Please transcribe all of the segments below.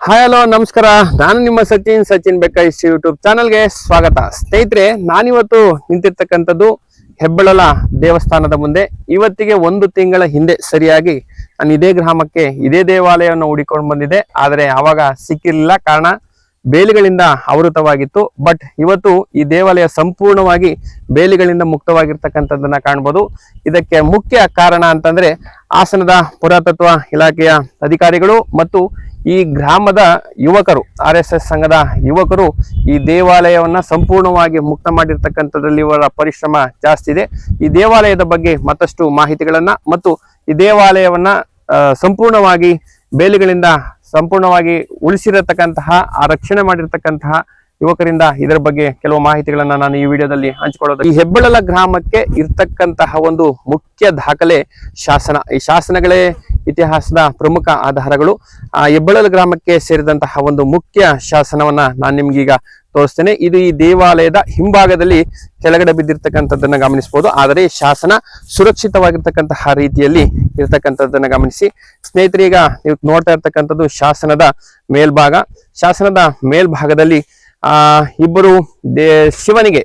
Hi hello ನಮಸ್ಕಾರ. ನಾನು ನಿಮ್ಮ ಸಚಿನ್ ಬೆಕ್ಕೈಸ್ ಯೂಟ್ಯೂಬ್ ಚಾನಲ್ಗೆ ಸ್ವಾಗತ. ಸ್ನೇಹಿತರೆ, ನಾನಿವತ್ತು ನಿಂತಿರ್ತಕ್ಕಂಥದ್ದು ಹೆಬ್ಬಳಲ ದೇವಸ್ಥಾನದ ಮುಂದೆ. ಇವತ್ತಿಗೆ 1 ತಿಂಗಳ ಹಿಂದೆ ಸರಿಯಾಗಿ ನಾನು ಇದೇ ಗ್ರಾಮಕ್ಕೆ ಇದೇ ದೇವಾಲಯವನ್ನು ಹುಡಿಕೊಂಡು ಬಂದಿದ್ದೆ. ಆದರೆ ಆವಾಗ ಸಿಕ್ಕಿರಲಿಲ್ಲ, ಕಾರಣ ಬೇಲಿಗಳಿಂದ ಆವೃತವಾಗಿತ್ತು. ಬಟ್ ಇವತ್ತು ಈ ದೇವಾಲಯ ಸಂಪೂರ್ಣವಾಗಿ ಬೇಲಿಗಳಿಂದ ಮುಕ್ತವಾಗಿರ್ತಕ್ಕಂಥದ್ದನ್ನ ಕಾಣ್ಬೋದು. ಇದಕ್ಕೆ ಮುಖ್ಯ ಕಾರಣ ಅಂತಂದ್ರೆ ಹಾಸನದ ಪುರಾತತ್ವ ಇಲಾಖೆಯ ಅಧಿಕಾರಿಗಳು ಮತ್ತು ಈ ಗ್ರಾಮದ ಯುವಕರು, RSS ಸಂಘದ ಯುವಕರು ಈ ದೇವಾಲಯವನ್ನ ಸಂಪೂರ್ಣವಾಗಿ ಮುಕ್ತ ಮಾಡಿರ್ತಕ್ಕಂಥದ್ರಲ್ಲಿ ಇವರ ಪರಿಶ್ರಮ ಜಾಸ್ತಿ ಇದೆ. ಈ ದೇವಾಲಯದ ಬಗ್ಗೆ ಮತ್ತಷ್ಟು ಮಾಹಿತಿಗಳನ್ನ ಮತ್ತು ಈ ದೇವಾಲಯವನ್ನ ಸಂಪೂರ್ಣವಾಗಿ ಬೇಲಿಗಳಿಂದ ಸಂಪೂರ್ಣವಾಗಿ ಉಳಿಸಿರತಕ್ಕಂತಹ ಆ ರಕ್ಷಣೆ ಮಾಡಿರ್ತಕ್ಕಂತಹ ಯುವಕರಿಂದ ಇದರ ಬಗ್ಗೆ ಕೆಲವು ಮಾಹಿತಿಗಳನ್ನ ನಾನು ಈ ವಿಡಿಯೋದಲ್ಲಿ ಹಂಚಿಕೊಳ್ಳೋದು. ಈ ಹೆಬ್ಬಳಲ ಗ್ರಾಮಕ್ಕೆ ಇರ್ತಕ್ಕಂತಹ ಒಂದು ಮುಖ್ಯ ದಾಖಲೆ ಶಾಸನ. ಈ ಶಾಸನಗಳೇ ಇತಿಹಾಸದ ಪ್ರಮುಖ ಆಧಾರಗಳು. ಆ ಹೆಬ್ಬಳಲ ಗ್ರಾಮಕ್ಕೆ ಸೇರಿದಂತಹ ಒಂದು ಮುಖ್ಯ ಶಾಸನವನ್ನ ನಾನು ನಿಮ್ಗೀಗ ತೋರಿಸ್ತೇನೆ. ಇದು ಈ ದೇವಾಲಯದ ಹಿಂಭಾಗದಲ್ಲಿ ಕೆಳಗಡೆ ಬಿದ್ದಿರ್ತಕ್ಕಂಥದ್ದನ್ನ ಗಮನಿಸಬಹುದು. ಆದರೆ ಶಾಸನ ಸುರಕ್ಷಿತವಾಗಿರ್ತಕ್ಕಂತಹ ರೀತಿಯಲ್ಲಿ ಇರ್ತಕ್ಕಂಥದ್ದನ್ನ ಗಮನಿಸಿ. ಸ್ನೇಹಿತರೆ, ಈಗ ನೀವು ನೋಡ್ತಾ ಇರ್ತಕ್ಕಂಥದ್ದು ಶಾಸನದ ಮೇಲ್ಭಾಗ. ಶಾಸನದ ಮೇಲ್ಭಾಗದಲ್ಲಿ ಇಬ್ಬರು ಶಿವನಿಗೆ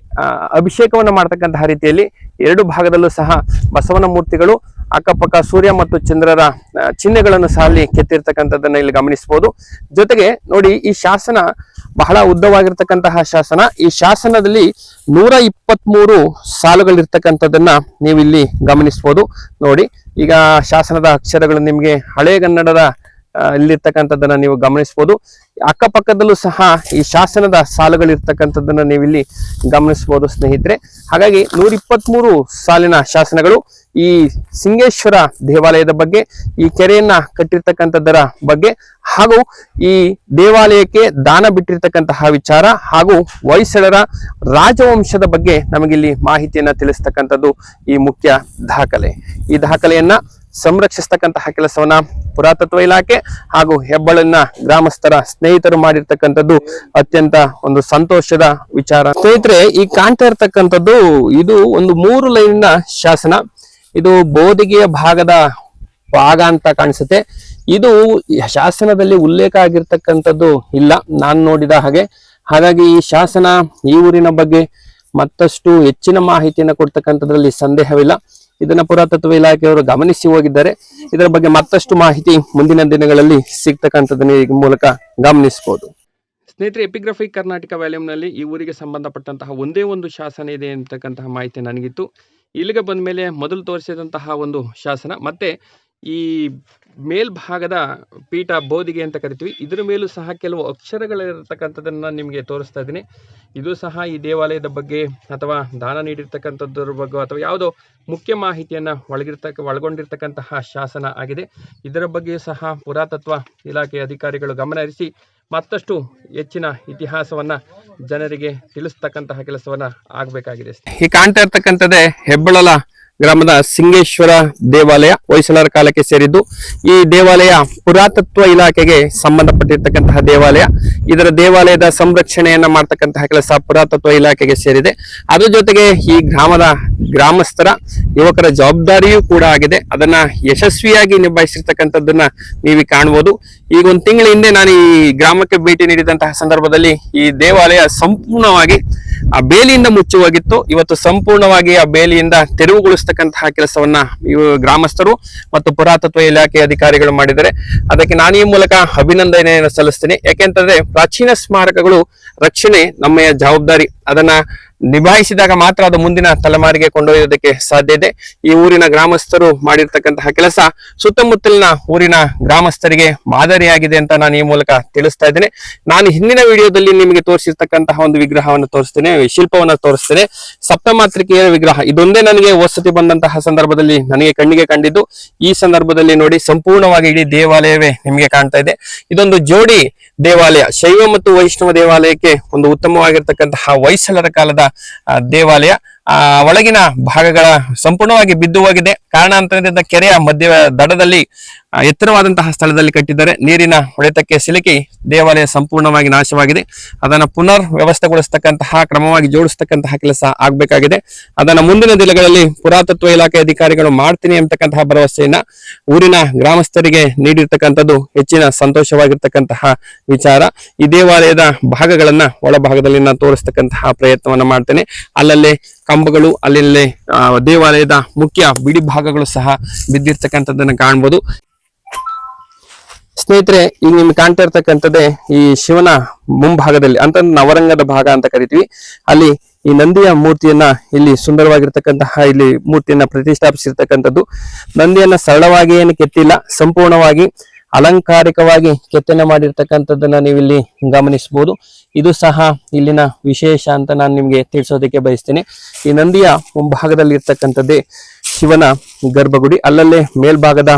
ಅಭಿಷೇಕವನ್ನು ಮಾಡ್ತಕ್ಕಂತಹ ರೀತಿಯಲ್ಲಿ ಎರಡು ಭಾಗದಲ್ಲೂ ಸಹ ಬಸವನ ಮೂರ್ತಿಗಳು, ಅಕ್ಕಪಕ್ಕ ಸೂರ್ಯ ಮತ್ತು ಚಂದ್ರರ ಚಿಹ್ನೆಗಳನ್ನು ಸಹ ಅಲ್ಲಿ ಕೆತ್ತಿರ್ತಕ್ಕಂಥದ್ದನ್ನ ಇಲ್ಲಿ ಗಮನಿಸಬಹುದು. ಜೊತೆಗೆ ನೋಡಿ, ಈ ಶಾಸನ ಬಹಳ ಉದ್ದವಾಗಿರ್ತಕ್ಕಂತಹ ಶಾಸನ. ಈ ಶಾಸನದಲ್ಲಿ 123 ಸಾಲುಗಳಿರ್ತಕ್ಕಂಥದ್ದನ್ನ ನೀವು ಇಲ್ಲಿ ಗಮನಿಸಬಹುದು. ನೋಡಿ, ಈಗ ಶಾಸನದ ಅಕ್ಷರಗಳು ನಿಮ್ಗೆ ಹಳೆಗನ್ನಡದ ಇಲ್ಲಿರ್ತಕ್ಕಂಥದ್ದನ್ನ ನೀವು ಗಮನಿಸಬಹುದು. ಅಕ್ಕಪಕ್ಕದಲ್ಲೂ ಸಹ ಈ ಶಾಸನದ ಸಾಲುಗಳಿರ್ತಕ್ಕಂಥದ್ದನ್ನ ನೀವು ಇಲ್ಲಿ ಗಮನಿಸಬಹುದು ಸ್ನೇಹಿತರೆ. ಹಾಗಾಗಿ 123 ಸಾಲಿನ ಶಾಸನಗಳು ಈ ಸಿಂಗೇಶ್ವರ ದೇವಾಲಯದ ಬಗ್ಗೆ, ಈ ಕೆರೆಯನ್ನ ಕಟ್ಟಿರ್ತಕ್ಕಂಥದ್ದರ ಬಗ್ಗೆ, ಹಾಗೂ ಈ ದೇವಾಲಯಕ್ಕೆ ದಾನ ಬಿಟ್ಟಿರ್ತಕ್ಕಂತಹ ವಿಚಾರ, ಹಾಗೂ ಹೊಯ್ಸಳರ ರಾಜವಂಶದ ಬಗ್ಗೆ ನಮಗಿಲ್ಲಿ ಮಾಹಿತಿಯನ್ನ ತಿಳಿಸ್ತಕ್ಕಂಥದ್ದು ಈ ಮುಖ್ಯ ದಾಖಲೆ. ಈ ದಾಖಲೆಯನ್ನ ಸಂರಕ್ಷಿಸ್ತಕ್ಕಂತಹ ಕೆಲಸವನ್ನ ಪುರಾತತ್ವ ಇಲಾಖೆ ಹಾಗೂ ಹೆಬ್ಬಳಲಿನ ಗ್ರಾಮಸ್ಥರ ಸ್ನೇಹಿತರು ಮಾಡಿರ್ತಕ್ಕಂಥದ್ದು ಅತ್ಯಂತ ಒಂದು ಸಂತೋಷದ ವಿಚಾರ. ಸ್ನೇಹಿತರೆ, ಈ ಕಾಣ್ತಾ ಇರ್ತಕ್ಕಂಥದ್ದು ಇದು ಒಂದು 3 ಲೈನಿನ ಶಾಸನ. ಇದು ಬೋದಿಗೆಯ ಭಾಗ ಅಂತ ಕಾಣಿಸುತ್ತೆ. ಇದು ಶಾಸನದಲ್ಲಿ ಉಲ್ಲೇಖ ಆಗಿರ್ತಕ್ಕಂಥದ್ದು ಇಲ್ಲ ನಾನು ನೋಡಿದ ಹಾಗೆ. ಹಾಗಾಗಿ ಈ ಶಾಸನ ಈ ಊರಿನ ಬಗ್ಗೆ ಮತ್ತಷ್ಟು ಹೆಚ್ಚಿನ ಮಾಹಿತಿಯನ್ನು ಕೊಡ್ತಕ್ಕಂಥದ್ರಲ್ಲಿ ಸಂದೇಹವಿಲ್ಲ. ಇದನ್ನ ಪುರಾತತ್ವ ಇಲಾಖೆಯವರು ಗಮನಿಸಿ ಹೋಗಿದ್ದಾರೆ. ಇದರ ಬಗ್ಗೆ ಮತ್ತಷ್ಟು ಮಾಹಿತಿ ಮುಂದಿನ ದಿನಗಳಲ್ಲಿ ಸಿಗ್ತಕ್ಕಂಥದ್ದನ್ನ ಈ ಮೂಲಕ ಗಮನಿಸಬಹುದು. ಸ್ನೇಹಿತರೆ, ಎಪಿಗ್ರಫಿ ಕರ್ನಾಟಕ ವ್ಯಾಲ್ಯೂಮ್ನಲ್ಲಿ ಈ ಊರಿಗೆ ಸಂಬಂಧಪಟ್ಟಂತಹ ಒಂದೇ ಒಂದು ಶಾಸನ ಇದೆ ಅಂತಕ್ಕಂತಹ ಮಾಹಿತಿ ನನಗಿತ್ತು. ಇಲ್ಲಿಗೆ ಬಂದ ಮೇಲೆ ಮೊದಲು ತೋರಿಸಿದಂತಹ ಒಂದು ಶಾಸನ ಮತ್ತೆ ಈ ಮೇಲ್ಭಾಗದ ಪೀಠ, ಬೋದಿಗೆ ಅಂತ ಕರಿತೀವಿ, ಇದರ ಮೇಲೂ ಸಹ ಕೆಲವು ಅಕ್ಷರಗಳಿರತಕ್ಕಂಥದ್ದನ್ನ ನಿಮಗೆ ತೋರಿಸ್ತಾ ಇದ್ದೀನಿ. ಇದು ಸಹ ಈ ದೇವಾಲಯದ ಬಗ್ಗೆ ಅಥವಾ ದಾನ ನೀಡಿರ್ತಕ್ಕಂಥದ್ರ ಬಗ್ಗೆ ಅಥವಾ ಯಾವುದೋ ಮುಖ್ಯ ಮಾಹಿತಿಯನ್ನ ಒಳಗೊಂಡಿರ್ತಕ್ಕಂತಹ ಶಾಸನ ಆಗಿದೆ. ಇದರ ಬಗ್ಗೆ ಸಹ ಪುರಾತತ್ವ ಇಲಾಖೆ ಅಧಿಕಾರಿಗಳು ಗಮನಹರಿಸಿ ಮತ್ತಷ್ಟು ಹೆಚ್ಚಿನ ಇತಿಹಾಸವನ್ನ ಜನರಿಗೆ ತಿಳಿಸ್ತಕ್ಕಂತಹ ಕೆಲಸವನ್ನ ಆಗಬೇಕಾಗಿದೆ. ಈ ಕಾಣ್ತಾ ಇರ್ತಕ್ಕಂಥದ್ದೇ ಹೆಬ್ಬಳಲ ಗ್ರಾಮದ ಸಿಂಗೇಶ್ವರ ದೇವಾಲಯ, ಹೊಯ್ಸಳರ ಕಾಲಕ್ಕೆ ಸೇರಿದ್ದು. ಈ ದೇವಾಲಯ ಪುರಾತತ್ವ ಇಲಾಖೆಗೆ ಸಂಬಂಧಪಟ್ಟಿರ್ತಕ್ಕಂತಹ ದೇವಾಲಯ. ಇದರ ದೇವಾಲಯದ ಸಂರಕ್ಷಣೆಯನ್ನ ಮಾಡ್ತಕ್ಕಂತಹ ಕೆಲಸ ಪುರಾತತ್ವ ಇಲಾಖೆಗೆ ಸೇರಿದೆ. ಅದ್ರ ಜೊತೆಗೆ ಈ ಗ್ರಾಮಸ್ಥರ ಯುವಕರ ಜವಾಬ್ದಾರಿಯೂ ಕೂಡ ಆಗಿದೆ. ಅದನ್ನ ಯಶಸ್ವಿಯಾಗಿ ನಿಭಾಯಿಸಿರ್ತಕ್ಕಂಥದ್ದನ್ನ ನೀವು ಕಾಣಬಹುದು. ಈಗ 1 ತಿಂಗಳ ಹಿಂದೆ ನಾನು ಈ ಗ್ರಾಮಕ್ಕೆ ಭೇಟಿ ನೀಡಿದಂತಹ ಸಂದರ್ಭದಲ್ಲಿ ಈ ದೇವಾಲಯ ಸಂಪೂರ್ಣವಾಗಿ ಆ ಬೇಲಿಯಿಂದ ಮುಚ್ಚಿ ಹೋಗಿತ್ತು. ಇವತ್ತು ಸಂಪೂರ್ಣವಾಗಿ ಆ ಬೇಲಿಯಿಂದ ತೆರವುಗೊಳಿಸ್ತಕ್ಕಂತಹ ಕೆಲಸವನ್ನ ಇವು ಗ್ರಾಮಸ್ಥರು ಮತ್ತು ಪುರಾತತ್ವ ಇಲಾಖೆ ಅಧಿಕಾರಿಗಳು ಮಾಡಿದ್ದಾರೆ. ಅದಕ್ಕೆ ನಾನು ಈ ಮೂಲಕ ಅಭಿನಂದನೆಯನ್ನು ಸಲ್ಲಿಸ್ತೇನೆ. ಯಾಕೆಂತಂದ್ರೆ ಪ್ರಾಚೀನ ಸ್ಮಾರಕಗಳು ರಕ್ಷಣೆ ನಮ್ಮ ಜವಾಬ್ದಾರಿ. ಅದನ್ನ ನಿಭಾಯಿಸಿದಾಗ ಮಾತ್ರ ಅದು ಮುಂದಿನ ತಲೆಮಾರಿಗೆ ಕೊಂಡೊಯ್ಯೋದಕ್ಕೆ ಸಾಧ್ಯ ಇದೆ. ಈ ಊರಿನ ಗ್ರಾಮಸ್ಥರು ಮಾಡಿರ್ತಕ್ಕಂತಹ ಕೆಲಸ ಸುತ್ತಮುತ್ತಲಿನ ಊರಿನ ಗ್ರಾಮಸ್ಥರಿಗೆ ಮಾದರಿಯಾಗಿದೆ ಅಂತ ನಾನು ಈ ಮೂಲಕ ತಿಳಿಸ್ತಾ ಇದ್ದೇನೆ. ನಾನು ಹಿಂದಿನ ವಿಡಿಯೋದಲ್ಲಿ ನಿಮಗೆ ತೋರಿಸಿರ್ತಕ್ಕಂತಹ ಒಂದು ವಿಗ್ರಹವನ್ನು ತೋರಿಸ್ತೇನೆ, ಶಿಲ್ಪವನ್ನು ತೋರಿಸ್ತೇನೆ. ಸಪ್ತಮಾತೃಕೆಯ ವಿಗ್ರಹ ಇದೊಂದೇ ನನಗೆ ವಸತಿ ಬಂದಂತಹ ಸಂದರ್ಭದಲ್ಲಿ ನನಗೆ ಕಣ್ಣಿಗೆ ಕಂಡಿದ್ದು. ಈ ಸಂದರ್ಭದಲ್ಲಿ ನೋಡಿ, ಸಂಪೂರ್ಣವಾಗಿ ಇಡೀ ದೇವಾಲಯವೇ ನಿಮಗೆ ಕಾಣ್ತಾ ಇದೆ. ಇದೊಂದು ಜೋಡಿ ದೇವಾಲಯ, ಶೈವ ಮತ್ತು ವೈಷ್ಣವ ದೇವಾಲಯಕ್ಕೆ ಒಂದು ಉತ್ತಮವಾಗಿರ್ತಕ್ಕಂತಹ ಹೊಯ್ಸಳರ ಕಾಲದ ದೇವಾಲಯ. ಒಳಗಿನ ಭಾಗಗಳ ಸಂಪೂರ್ಣವಾಗಿ ಬಿದ್ದು ಹೋಗಿದೆ. ಕಾರಣಾಂತರದಿಂದ ಕೆರೆಯ ಮಧ್ಯ ದಡದಲ್ಲಿ ಎತ್ತರವಾದಂತಹ ಸ್ಥಳದಲ್ಲಿ ಕಟ್ಟಿದ್ದಾರೆ. ನೀರಿನ ಹೊಡೆತಕ್ಕೆ ಸಿಲುಕಿ ದೇವಾಲಯ ಸಂಪೂರ್ಣವಾಗಿ ನಾಶವಾಗಿದೆ. ಅದನ್ನು ಪುನರ್ ವ್ಯವಸ್ಥೆಗೊಳಿಸತಕ್ಕಂತಹ ಕ್ರಮವಾಗಿ ಜೋಡಿಸ್ತಕ್ಕಂತಹ ಕೆಲಸ ಆಗಬೇಕಾಗಿದೆ. ಅದನ್ನ ಮುಂದಿನ ದಿನಗಳಲ್ಲಿ ಪುರಾತತ್ವ ಇಲಾಖೆ ಅಧಿಕಾರಿಗಳು ಮಾಡ್ತೀನಿ ಎಂಬತಕ್ಕಂತಹ ಭರವಸೆಯನ್ನ ಊರಿನ ಗ್ರಾಮಸ್ಥರಿಗೆ ನೀಡಿರ್ತಕ್ಕಂಥದ್ದು ಹೆಚ್ಚಿನ ಸಂತೋಷವಾಗಿರ್ತಕ್ಕಂತಹ ವಿಚಾರ. ಈ ದೇವಾಲಯದ ಭಾಗಗಳನ್ನ ಒಳಭಾಗದಲ್ಲಿ ನಾನು ತೋರಿಸ್ತಕ್ಕಂತಹ ಪ್ರಯತ್ನವನ್ನ ಮಾಡ್ತೇನೆ. ಅಲ್ಲಲ್ಲೇ ಕಂಬಗಳು, ಅಲ್ಲಲ್ಲೇ ದೇವಾಲಯದ ಮುಖ್ಯ ಬಿಡಿ ಭಾಗಗಳು ಸಹ ಬಿದ್ದಿರ್ತಕ್ಕಂಥದ್ದನ್ನ ಕಾಣ್ಬೋದು. ಸ್ನೇಹಿತರೆ, ಈಗ ನಿಮ್ಗೆ ಕಾಣ್ತಾ ಇರ್ತಕ್ಕಂಥದ್ದೇ ಈ ಶಿವನ ಮುಂಭಾಗದಲ್ಲಿ ಅಂತ ನವರಂಗದ ಭಾಗ ಅಂತ ಕರಿತೀವಿ. ಅಲ್ಲಿ ಈ ನಂದಿಯ ಮೂರ್ತಿಯನ್ನ ಇಲ್ಲಿ ಸುಂದರವಾಗಿರ್ತಕ್ಕಂತಹ ಇಲ್ಲಿ ಮೂರ್ತಿಯನ್ನ ಪ್ರತಿಷ್ಠಾಪಿಸಿರ್ತಕ್ಕಂಥದ್ದು. ನಂದಿಯನ್ನ ಸರಳವಾಗಿ ಏನು ಕೆತ್ತಿಲ್ಲ, ಸಂಪೂರ್ಣವಾಗಿ ಅಲಂಕಾರಿಕವಾಗಿ ಕೆತ್ತನೆ ಮಾಡಿರ್ತಕ್ಕಂಥದ್ದನ್ನ ನೀವಿಲ್ಲಿ ಗಮನಿಸಬಹುದು. ಇದು ಸಹ ಇಲ್ಲಿನ ವಿಶೇಷ ಅಂತ ನಾನು ನಿಮ್ಗೆ ತಿಳಿಸೋದಕ್ಕೆ ಬಯಸ್ತೇನೆ. ಈ ನಂದಿಯ ಮುಂಭಾಗದಲ್ಲಿ ಇರ್ತಕ್ಕಂಥದ್ದೇ ಶಿವನ ಗರ್ಭಗುಡಿ. ಅಲ್ಲಲ್ಲೇ ಮೇಲ್ಭಾಗದ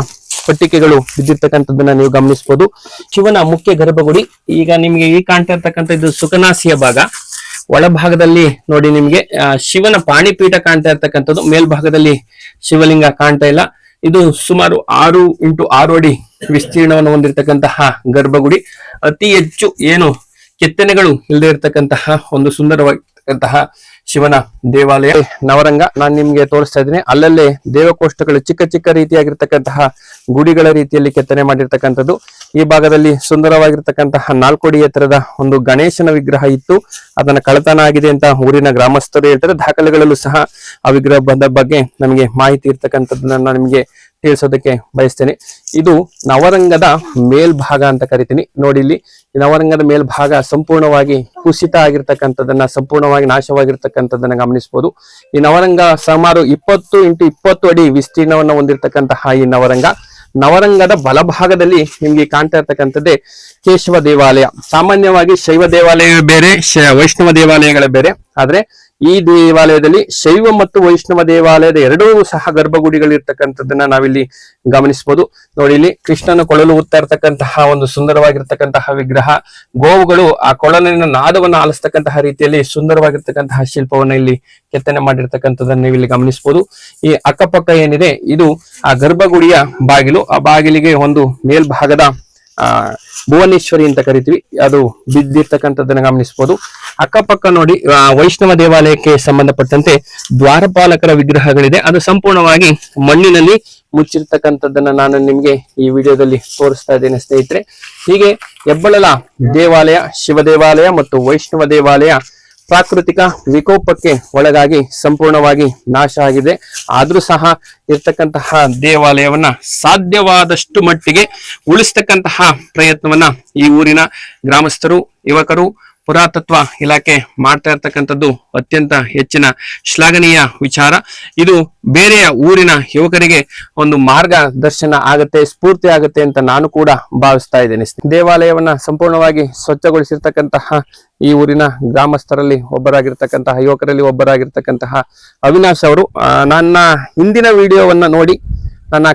ಪಟ್ಟಿಕೆಗಳು ಬಿದ್ದಿರ್ತಕ್ಕಂಥದ್ದನ್ನ ನೀವು ಗಮನಿಸಬಹುದು. ಶಿವನ ಮುಖ್ಯ ಗರ್ಭಗುಡಿ. ಈಗ ನಿಮ್ಗೆ ಈ ಕಾಣ್ತಾ ಇರ್ತಕ್ಕಂಥ ಇದು ಸುಖನಾಸಿಯ ಭಾಗ. ಒಳಭಾಗದಲ್ಲಿ ನೋಡಿ ನಿಮ್ಗೆ ಶಿವನ ಪಾಣಿಪೀಠ ಕಾಣ್ತಾ ಇರ್ತಕ್ಕಂಥದ್ದು. ಮೇಲ್ಭಾಗದಲ್ಲಿ ಶಿವಲಿಂಗ ಕಾಣ್ತಾ ಇಲ್ಲ. ಇದು ಸುಮಾರು 6x6 ಅಡಿ ವಿಸ್ತೀರ್ಣವನ್ನು ಹೊಂದಿರತಕ್ಕಂತಹ ಗರ್ಭಗುಡಿ. ಅತಿ ಹೆಚ್ಚು ಏನು ಕೆತ್ತನೆಗಳು ಇಲ್ಲದೆ ಇರತಕ್ಕಂತಹ ಒಂದು ಸುಂದರವಾಗಿರ್ತಕ್ಕಂತಹ ಶಿವನ ದೇವಾಲಯ. ನವರಂಗ ನಾನು ನಿಮ್ಗೆ ತೋರಿಸ್ತಾ ಇದ್ದೀನಿ. ಅಲ್ಲಲ್ಲೇ ದೇವಕೋಷ್ಠಗಳು ಚಿಕ್ಕ ಚಿಕ್ಕ ರೀತಿಯಾಗಿರ್ತಕ್ಕಂತಹ ಗುಡಿಗಳ ರೀತಿಯಲ್ಲಿ ಕೆತ್ತನೆ ಮಾಡಿರ್ತಕ್ಕಂಥದ್ದು. ಈ ಭಾಗದಲ್ಲಿ ಸುಂದರವಾಗಿರ್ತಕ್ಕಂತಹ 4 ಅಡಿ ಎತ್ತರದ ಒಂದು ಗಣೇಶನ ವಿಗ್ರಹ ಇತ್ತು. ಅದನ್ನ ಕಳತನ ಆಗಿದೆ ಅಂತ ಊರಿನ ಗ್ರಾಮಸ್ಥರು ಹೇಳ್ತಾರೆ. ದಾಖಲೆಗಳಲ್ಲೂ ಸಹ ಆ ವಿಗ್ರಹ ಬಂದ ಬಗ್ಗೆ ನಮಗೆ ಮಾಹಿತಿ ಇರ್ತಕ್ಕಂಥದ್ದನ್ನ ನಾನು ನಿಮ್ಗೆ ತಿಳಿಸೋದಕ್ಕೆ ಬಯಸ್ತೇನೆ. ಇದು ನವರಂಗದ ಮೇಲ್ಭಾಗ ಅಂತ ಕರಿತೀನಿ. ನೋಡಿ ಇಲ್ಲಿ ಈ ನವರಂಗದ ಮೇಲ್ಭಾಗ ಸಂಪೂರ್ಣವಾಗಿ ಕುಸಿತ ಆಗಿರ್ತಕ್ಕಂಥದ್ದನ್ನ, ಸಂಪೂರ್ಣವಾಗಿ ನಾಶವಾಗಿರ್ತಕ್ಕಂಥದ್ದನ್ನ ಗಮನಿಸಬಹುದು. ಈ ನವರಂಗ ಸುಮಾರು 20x20 ಅಡಿ ವಿಸ್ತೀರ್ಣವನ್ನು ಹೊಂದಿರತಕ್ಕಂತಹ ಈ ನವರಂಗದ ಬಲಭಾಗದಲ್ಲಿ ನಿಮ್ಗೆ ಕಾಣ್ತಾ ಇರ್ತಕ್ಕಂಥದ್ದೇ ಕೇಶವ ದೇವಾಲಯ. ಸಾಮಾನ್ಯವಾಗಿ ಶೈವ ದೇವಾಲಯ ಬೇರೆ, ವೈಷ್ಣವ ದೇವಾಲಯಗಳೇ ಬೇರೆ. ಆದ್ರೆ ಈ ದೇವಾಲಯದಲ್ಲಿ ಶೈವ ಮತ್ತು ವೈಷ್ಣವ ದೇವಾಲಯದ ಎರಡೂ ಸಹ ಗರ್ಭಗುಡಿಗಳು ಇರ್ತಕ್ಕಂಥದ್ದನ್ನ ನಾವಿಲ್ಲಿ ಗಮನಿಸಬಹುದು. ನೋಡಿ ಇಲ್ಲಿ ಕೃಷ್ಣನ ಕೊಳಲು ಊದ್ತಾ ಇರ್ತಕ್ಕಂತಹ ಒಂದು ಸುಂದರವಾಗಿರ್ತಕ್ಕಂತಹ ವಿಗ್ರಹ. ಗೋವುಗಳು ಆ ಕೊಳಲಿನ ನಾದವನ್ನು ಆಲಿಸ್ತಕ್ಕಂತಹ ರೀತಿಯಲ್ಲಿ ಸುಂದರವಾಗಿರ್ತಕ್ಕಂತಹ ಶಿಲ್ಪವನ್ನ ಇಲ್ಲಿ ಕೆತ್ತನೆ ಮಾಡಿರ್ತಕ್ಕಂಥದ್ದನ್ನ ನೀವು ಇಲ್ಲಿ ಗಮನಿಸಬಹುದು. ಈ ಅಕ್ಕಪಕ್ಕ ಏನಿದೆ ಇದು ಆ ಗರ್ಭಗುಡಿಯ ಬಾಗಿಲು. ಆ ಬಾಗಿಲಿಗೆ ಒಂದು ಮೇಲ್ಭಾಗದ ಭುವನೇಶ್ವರಿ ಅಂತ ಕರಿತೀವಿ, ಅದು ಬಿದ್ದಿರ್ತಕ್ಕಂಥದ್ದನ್ನ ಗಮನಿಸಬಹುದು. ಅಕ್ಕಪಕ್ಕ ನೋಡಿ ವೈಷ್ಣವ ದೇವಾಲಯಕ್ಕೆ ಸಂಬಂಧಪಟ್ಟಂತೆ ದ್ವಾರಪಾಲಕರ ವಿಗ್ರಹಗಳಿದೆ. ಅದು ಸಂಪೂರ್ಣವಾಗಿ ಮಣ್ಣಿನಲ್ಲಿ ಮುಚ್ಚಿರ್ತಕ್ಕಂಥದ್ದನ್ನ ನಾನು ನಿಮ್ಗೆ ಈ ವಿಡಿಯೋದಲ್ಲಿ ತೋರಿಸ್ತಾ ಇದ್ದೇನೆ ಸ್ನೇಹಿತರೆ. ಹೀಗೆ ಹೆಬ್ಬಳಲ ದೇವಾಲಯ, ಶಿವ ದೇವಾಲಯ ಮತ್ತು ವೈಷ್ಣವ ದೇವಾಲಯ ಪ್ರಾಕೃತಿಕ ವಿಕೋಪಕ್ಕೆ ಒಳಗಾಗಿ ಸಂಪೂರ್ಣವಾಗಿ ನಾಶ ಆಗಿದೆ. ಆದ್ರೂ ಸಹ ಇರ್ತಕ್ಕಂತಹ ದೇವಾಲಯವನ್ನ ಸಾಧ್ಯವಾದಷ್ಟು ಮಟ್ಟಿಗೆ ಉಳಿಸ್ತಕ್ಕಂತಹ ಪ್ರಯತ್ನವನ್ನ ಈ ಊರಿನ ಗ್ರಾಮಸ್ಥರು, ಯುವಕರು, ಪುರಾತತ್ವ ಇಲಾಖೆ ಮಾಡ್ತಾ ಇರ್ತಕ್ಕಂಥದ್ದು ಅತ್ಯಂತ ಹೆಚ್ಚಿನ ಶ್ಲಾಘನೀಯ ವಿಚಾರ. ಇದು ಬೇರೆಯ ಊರಿನ ಯುವಕರಿಗೆ ಒಂದು ಮಾರ್ಗದರ್ಶನ ಆಗತ್ತೆ, ಸ್ಫೂರ್ತಿ ಆಗತ್ತೆ ಅಂತ ನಾನು ಕೂಡ ಭಾವಿಸ್ತಾ ಇದ್ದೇನೆ. ದೇವಾಲಯವನ್ನ ಸಂಪೂರ್ಣವಾಗಿ ಸ್ವಚ್ಛಗೊಳಿಸಿರ್ತಕ್ಕಂತಹ ಈ ಊರಿನ ಗ್ರಾಮಸ್ಥರಲ್ಲಿ ಒಬ್ಬರಾಗಿರ್ತಕ್ಕಂತಹ, ಯುವಕರಲ್ಲಿ ಒಬ್ಬರಾಗಿರ್ತಕ್ಕಂತಹ ಅವಿನಾಶ್ ಅವರು ನನ್ನ ಹಿಂದಿನ ವಿಡಿಯೋವನ್ನ ನೋಡಿ ನನ್ನ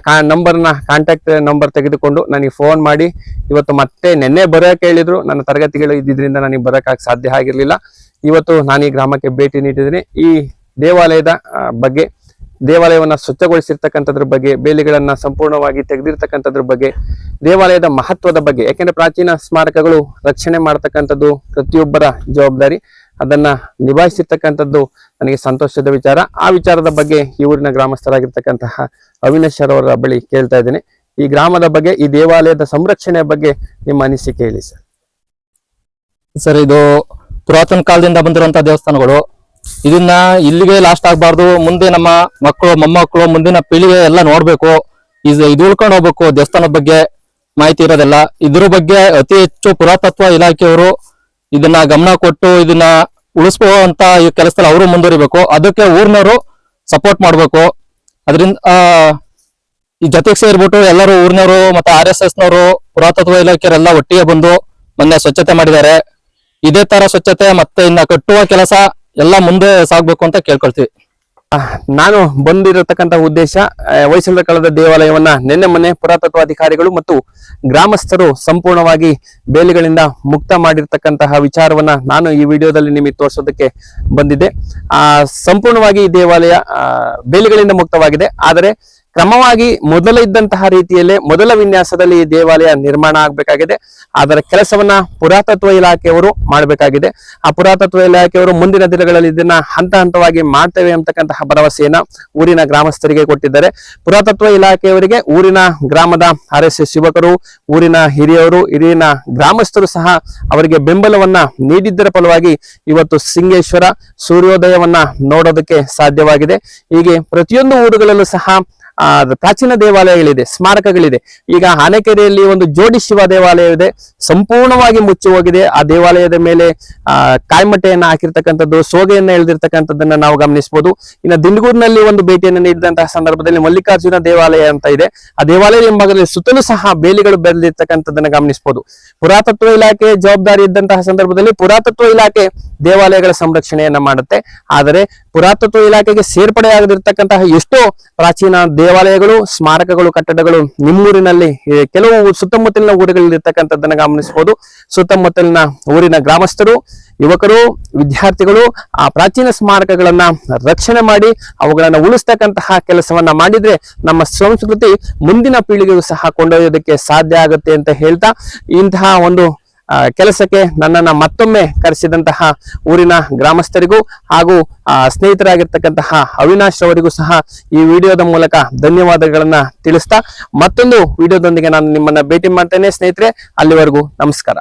ಕಾಂಟ್ಯಾಕ್ಟ್ ನಂಬರ್ ತೆಗೆದುಕೊಂಡು ನನಗೆ ಫೋನ್ ಮಾಡಿ ಇವತ್ತು ಮತ್ತೆ ನೆನ್ನೆ ಬರೋಕೆ ಹೇಳಿದ್ರು. ನನ್ನ ತರಗತಿಗಳು ಇದ್ದಿದ್ರಿಂದ ನನಗೆ ಬರೋಕ್ಕಾಗ ಸಾಧ್ಯ ಆಗಿರ್ಲಿಲ್ಲ. ಇವತ್ತು ನಾನು ಈ ಗ್ರಾಮಕ್ಕೆ ಭೇಟಿ ನೀಡಿದ್ದೀನಿ. ಈ ದೇವಾಲಯದ ಬಗ್ಗೆ, ದೇವಾಲಯವನ್ನ ಸ್ವಚ್ಛಗೊಳಿಸಿರ್ತಕ್ಕಂಥದ್ರ ಬಗ್ಗೆ, ಬೇಲಿಗಳನ್ನ ಸಂಪೂರ್ಣವಾಗಿ ತೆಗೆದಿರ್ತಕ್ಕಂಥದ್ರ ಬಗ್ಗೆ, ದೇವಾಲಯದ ಮಹತ್ವದ ಬಗ್ಗೆ. ಯಾಕೆಂದ್ರೆ ಪ್ರಾಚೀನ ಸ್ಮಾರಕಗಳು ರಕ್ಷಣೆ ಮಾಡತಕ್ಕಂಥದ್ದು ಪ್ರತಿಯೊಬ್ಬರ ಜವಾಬ್ದಾರಿ. ಅದನ್ನ ನಿಭಾಯಿಸಿರ್ತಕ್ಕಂಥದ್ದು ನನಗೆ ಸಂತೋಷದ ವಿಚಾರ. ಆ ವಿಚಾರದ ಬಗ್ಗೆ ಈ ಊರಿನ ಗ್ರಾಮಸ್ಥರಾಗಿರ್ತಕ್ಕಂತಹ ಅವಿನಾಶ್ ಅವರ ಬಳಿ ಕೇಳ್ತಾ ಇದ್ದೇನೆ. ಈ ಗ್ರಾಮದ ಬಗ್ಗೆ, ಈ ದೇವಾಲಯದ ಸಂರಕ್ಷಣೆ ಬಗ್ಗೆ ನಿಮ್ಮ ಅನಿಸಿಕೆ ಹೇಳಿ ಸರ್. ಸರ್, ಇದು ಪುರಾತನ ಕಾಲದಿಂದ ಬಂದಿರುವಂತಹ ದೇವಸ್ಥಾನಗಳು. ಇದನ್ನ ಇಲ್ಲಿಗೆ ಲಾಸ್ಟ್ ಆಗ್ಬಾರ್ದು. ಮುಂದೆ ನಮ್ಮ ಮಕ್ಕಳು, ಮೊಮ್ಮಕ್ಕಳು, ಮುಂದಿನ ಪೀಳಿಗೆ ಎಲ್ಲ ನೋಡ್ಬೇಕು. ಇದು ಉಳ್ಕೊಂಡು ಹೋಗ್ಬೇಕು. ದೇವಸ್ಥಾನದ ಬಗ್ಗೆ ಮಾಹಿತಿ ಇರೋದೆಲ್ಲ. ಇದ್ರ ಬಗ್ಗೆ ಅತಿ ಹೆಚ್ಚು ಪುರಾತತ್ವ ಇಲಾಖೆಯವರು ಇದನ್ನ ಗಮನ ಕೊಟ್ಟು ಇದನ್ನ ಉಳಿಸ್ಕೊಳ್ಳುವಂತ ಈ ಕೆಲಸದಲ್ಲಿ ಅವರು ಮುಂದುವರಿಬೇಕು. ಅದಕ್ಕೆ ಊರಿನವರು ಸಪೋರ್ಟ್ ಮಾಡ್ಬೇಕು. ಅದರಿಂದ ಈ ಜೊತೆಗೆ ಸೇರ್ಬಿಟ್ಟು ಎಲ್ಲರೂ ಊರಿನವರು ಮತ್ತೆ RSS ನವರು, ಪುರಾತತ್ವ ಇಲಾಖೆಯವರೆಲ್ಲ ಒಟ್ಟಿಗೆ ಬಂದು ಮೊನ್ನೆ ಸ್ವಚ್ಛತೆ ಮಾಡಿದ್ದಾರೆ. ಇದೇ ತರ ಸ್ವಚ್ಛತೆ ಮತ್ತೆ ಇನ್ನ ಕಟ್ಟುವ ಕೆಲಸ ಎಲ್ಲ ಮುಂದೆ ಸಾಗ್ಬೇಕು ಅಂತ ಕೇಳ್ಕೊಳ್ತೀವಿ. ನಾನು ಬಂದಿರತಕ್ಕಂತ ಉದ್ದೇಶ ಹೊಯ್ಸಳರ ಕಾಲದ ದೇವಾಲಯವನ್ನ ನಿನ್ನೆ ಮೊನ್ನೆ ಪುರಾತತ್ವ ಅಧಿಕಾರಿಗಳು ಮತ್ತು ಗ್ರಾಮಸ್ಥರು ಸಂಪೂರ್ಣವಾಗಿ ಬೇಲಿಗಳಿಂದ ಮುಕ್ತ ಮಾಡಿರ್ತಕ್ಕಂತಹ ವಿಚಾರವನ್ನ ನಾನು ಈ ವಿಡಿಯೋದಲ್ಲಿ ನಿಮಗೆ ತೋರಿಸೋದಕ್ಕೆ ಬಂದಿದ್ದೆ. ಸಂಪೂರ್ಣವಾಗಿ ಈ ದೇವಾಲಯ ಬೇಲಿಗಳಿಂದ ಮುಕ್ತವಾಗಿದೆ. ಆದರೆ ಕ್ರಮವಾಗಿ ಮೊದಲ ಇದ್ದಂತಹ ರೀತಿಯಲ್ಲೇ ಮೊದಲ ವಿನ್ಯಾಸದಲ್ಲಿ ಈ ದೇವಾಲಯ ನಿರ್ಮಾಣ ಆಗಬೇಕಾಗಿದೆ. ಅದರ ಕೆಲಸವನ್ನ ಪುರಾತತ್ವ ಇಲಾಖೆಯವರು ಮಾಡಬೇಕಾಗಿದೆ. ಆ ಪುರಾತತ್ವ ಇಲಾಖೆಯವರು ಮುಂದಿನ ದಿನಗಳಲ್ಲಿ ಇದನ್ನ ಹಂತ ಹಂತವಾಗಿ ಮಾಡ್ತೇವೆ ಅಂತಕ್ಕಂತಹ ಭರವಸೆಯನ್ನ ಊರಿನ ಗ್ರಾಮಸ್ಥರಿಗೆ ಕೊಟ್ಟಿದ್ದಾರೆ. ಪುರಾತತ್ವ ಇಲಾಖೆಯವರಿಗೆ ಊರಿನ ಗ್ರಾಮದ RSS ಯುವಕರು, ಊರಿನ ಹಿರಿಯವರು, ಹಿರಿಯ ಗ್ರಾಮಸ್ಥರು ಸಹ ಅವರಿಗೆ ಬೆಂಬಲವನ್ನ ನೀಡಿದ್ದರ ಫಲವಾಗಿ ಇವತ್ತು ಸಿಂಗೇಶ್ವರ ಸೂರ್ಯೋದಯವನ್ನ ನೋಡೋದಕ್ಕೆ ಸಾಧ್ಯವಾಗಿದೆ. ಹೀಗೆ ಪ್ರತಿಯೊಂದು ಊರುಗಳಲ್ಲೂ ಸಹ ಪ್ರಾಚೀನ ದೇವಾಲಯಗಳಿದೆ, ಸ್ಮಾರಕಗಳಿದೆ. ಈಗ ಆನೆಕೆರೆಯಲ್ಲಿ ಒಂದು ಜೋಡಿ ಶಿವ ದೇವಾಲಯವಿದೆ, ಸಂಪೂರ್ಣವಾಗಿ ಮುಚ್ಚಿ ಹೋಗಿದೆ. ಆ ದೇವಾಲಯದ ಮೇಲೆ ಕಾಯ್ಮಟ್ಟೆಯನ್ನ ಹಾಕಿರ್ತಕ್ಕಂಥದ್ದು, ಸೋಗೆಯನ್ನ ಎಳೆದಿರ್ತಕ್ಕಂಥದ್ದನ್ನ ನಾವು ಗಮನಿಸಬಹುದು. ಇನ್ನು ದಿಂಡಗೂರಿನಲ್ಲಿ ಒಂದು ಭೇಟಿಯನ್ನು ನೀಡಿದಂತಹ ಸಂದರ್ಭದಲ್ಲಿ ಮಲ್ಲಿಕಾರ್ಜುನ ದೇವಾಲಯ ಅಂತ ಇದೆ. ಆ ದೇವಾಲಯದ ಹಿಂಭಾಗದಲ್ಲಿ ಸುತ್ತಲೂ ಸಹ ಬೇಲಿಗಳು ಬೆಳೆದಿರ್ತಕ್ಕಂಥದ್ದನ್ನ ಗಮನಿಸಬಹುದು. ಪುರಾತತ್ವ ಇಲಾಖೆ ಜವಾಬ್ದಾರಿ ಇದ್ದಂತಹ ಸಂದರ್ಭದಲ್ಲಿ ಪುರಾತತ್ವ ಇಲಾಖೆ ದೇವಾಲಯಗಳ ಸಂರಕ್ಷಣೆಯನ್ನ ಮಾಡುತ್ತೆ. ಆದರೆ ಪುರಾತತ್ವ ಇಲಾಖೆಗೆ ಸೇರ್ಪಡೆಯಾಗದಿರ್ತಕ್ಕಂತಹ ಎಷ್ಟೋ ಪ್ರಾಚೀನ ದೇವಾಲಯಗಳು, ಸ್ಮಾರಕಗಳು, ಕಟ್ಟಡಗಳು ನಿಮ್ಮೂರಿನಲ್ಲಿ ಕೆಲವು ಸುತ್ತಮುತ್ತಲಿನ ಊರುಗಳಲ್ಲಿ ಇರ್ತಕ್ಕಂಥದ್ದನ್ನ ಗಮನಿಸಬಹುದು. ಸುತ್ತಮುತ್ತಲಿನ ಊರಿನ ಗ್ರಾಮಸ್ಥರು, ಯುವಕರು, ವಿದ್ಯಾರ್ಥಿಗಳು ಆ ಪ್ರಾಚೀನ ಸ್ಮಾರಕಗಳನ್ನ ರಕ್ಷಣೆ ಮಾಡಿ ಅವುಗಳನ್ನ ಉಳಿಸ್ತಕ್ಕಂತಹ ಕೆಲಸವನ್ನ ಮಾಡಿದ್ರೆ ನಮ್ಮ ಸಂಸ್ಕೃತಿ ಮುಂದಿನ ಪೀಳಿಗೆಗೂ ಸಹ ಕೊಂಡೊಯ್ಯೋದಕ್ಕೆ ಸಾಧ್ಯ ಆಗುತ್ತೆ ಅಂತ ಹೇಳ್ತಾ, ಇಂತಹ ಒಂದು ಕೆಲಸಕ್ಕೆ ನನ್ನನ್ನ ಮತ್ತೊಮ್ಮೆ ಕರೆಸಿದಂತಹ ಊರಿನ ಗ್ರಾಮಸ್ಥರಿಗೂ ಹಾಗೂ ಸ್ನೇಹಿತರಾಗಿರ್ತಕ್ಕಂತಹ ಅವಿನಾಶ್ ಅವರಿಗೂ ಸಹ ಈ ವಿಡಿಯೋದ ಮೂಲಕ ಧನ್ಯವಾದಗಳನ್ನ ತಿಳಿಸ್ತಾ ಮತ್ತೊಂದು ವಿಡಿಯೋದೊಂದಿಗೆ ನಾನು ನಿಮ್ಮನ್ನ ಭೇಟಿ ಮಾಡ್ತೇನೆ ಸ್ನೇಹಿತರೆ. ಅಲ್ಲಿವರೆಗೂ ನಮಸ್ಕಾರ.